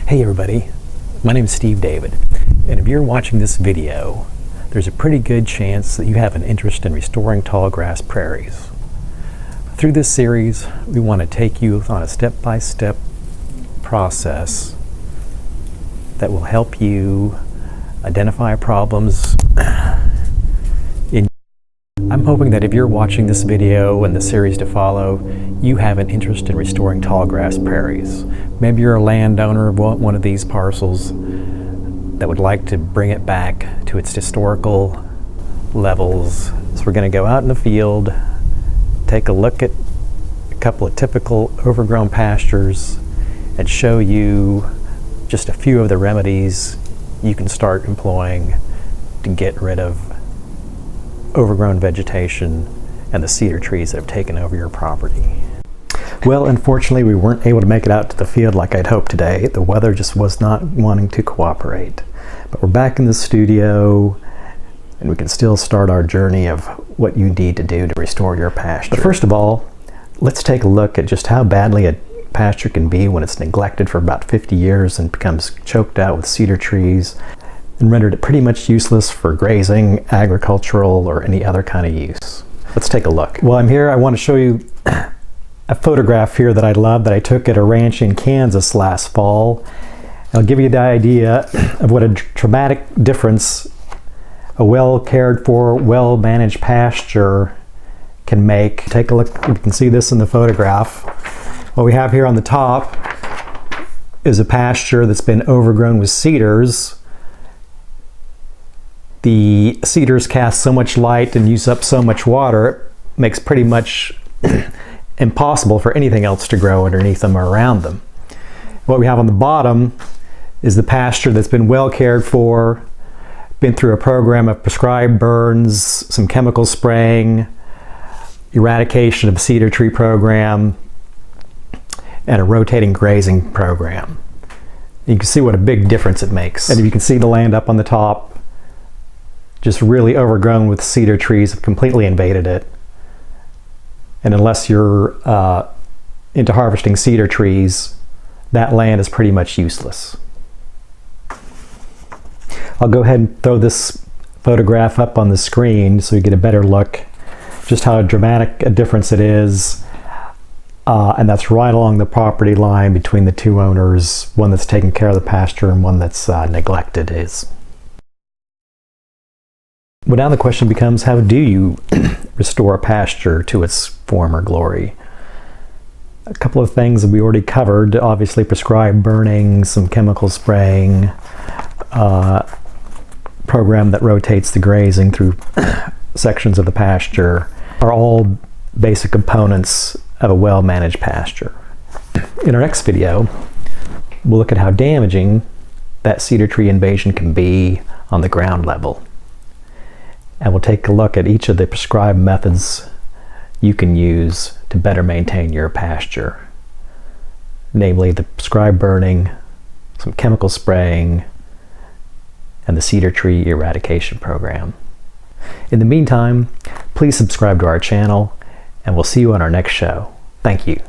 Hey everybody, my name is Steve David, and if you're watching this video, there's a pretty good chance that you have an interest in restoring tallgrass prairies. Through this series, we want to take you on a step-by-step process that will help you identify problems. I'm hoping that if you're watching this video and the series to follow, you have an interest in restoring tallgrass prairies. Maybe you're a landowner of one of these parcels that would like to bring it back to its historical levels. So we're going to go out in the field, take a look at a couple of typical overgrown pastures, and show you just a few of the remedies you can start employing to get rid of overgrown vegetation and the cedar trees that have taken over your property. Well, unfortunately, we weren't able to make it out to the field like I'd hoped today. The weather just was not wanting to cooperate. But we're back in the studio, and we can still start our journey of what you need to do to restore your pasture. But first of all, let's take a look at just how badly a pasture can be when it's neglected for about 50 years and becomes choked out with cedar trees and rendered it pretty much useless for grazing, agricultural, or any other kind of use. Let's take a look. While I'm here, I want to show you a photograph here that I love that I took at a ranch in Kansas last fall. I'll give you the idea of what a dramatic difference a well cared for, well managed pasture can make. Take a look, you can see this in the photograph. What we have here on the top is a pasture that's been overgrown with cedars. The cedars cast so much light and use up so much water, it makes pretty much impossible for anything else to grow underneath them or around them. What we have on the bottom is the pasture that's been well cared for, been through a program of prescribed burns, some chemical spraying, eradication of cedar tree program, and a rotating grazing program. You can see what a big difference it makes. And you can see the land up on the top, just really overgrown with cedar trees, have completely invaded it. And unless you're into harvesting cedar trees, that land is pretty much useless. I'll go ahead and throw this photograph up on the screen so you get a better look just how dramatic a difference it is. And that's right along the property line between the two owners, one that's taking care of the pasture and one that's neglected is. Well, now the question becomes, how do you restore a pasture to its former glory? A couple of things that we already covered, obviously prescribed burning, some chemical spraying, program that rotates the grazing through sections of the pasture are all basic components of a well-managed pasture. In our next video, we'll look at how damaging that cedar tree invasion can be on the ground level. And we'll take a look at each of the prescribed methods you can use to better maintain your pasture. Namely, the prescribed burning, some chemical spraying, and the cedar tree eradication program. In the meantime, please subscribe to our channel, and we'll see you on our next show. Thank you.